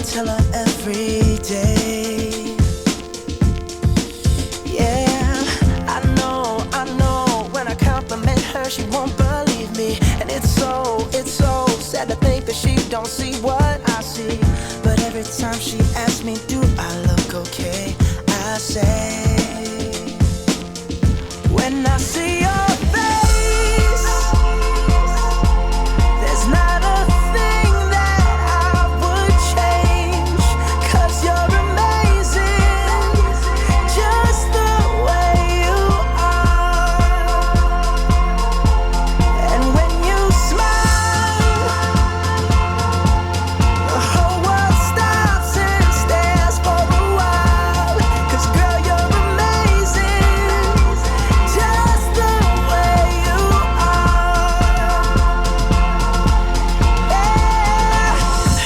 tell her every day. Yeah, I know, when I compliment her, she won't believe me. And it's so sad to think that she don't see what I see. But every time she asks me, do I look okay, I say, when I see your face, there's not a thing that I would change, 'cause you're amazing, just the way you are. And when you smile, the whole world stops and stares for a while. 'Cause girl, you're amazing, just the way you are. Yeah.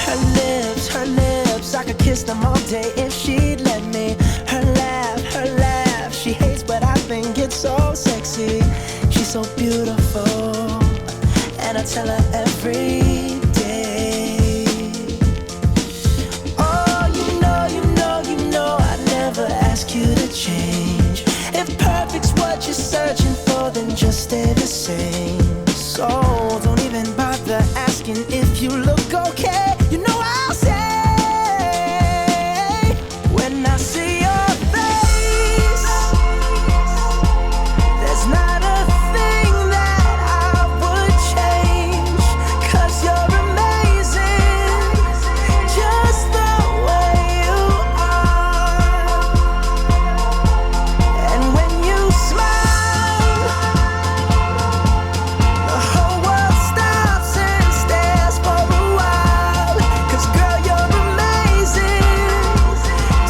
Her lips, I could kiss them all day if she'd let me. Her laugh, she hates, but I think it's so sexy. She's so beautiful, and I tell her every day. Oh, you know, I'd never ask you to change. If perfect's what you're searching for, then just stay the same. So don't even bother asking if you look okay. You know I'll say, when I see your face, there's not a thing that I would change, 'cause you're amazing, just the way you are. And when you smile, the whole world stops and stares for a while. 'Cause girl, you're amazing,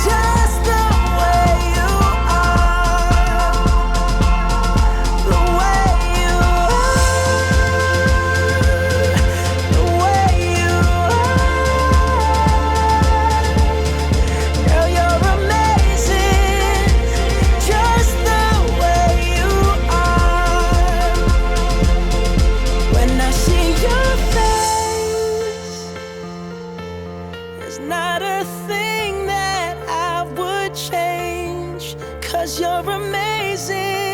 just the way you are. The way you are. The way you are. Girl, you're amazing, just the way you are. When I see your face, there's not a thing that I would change, 'cause you're amazing.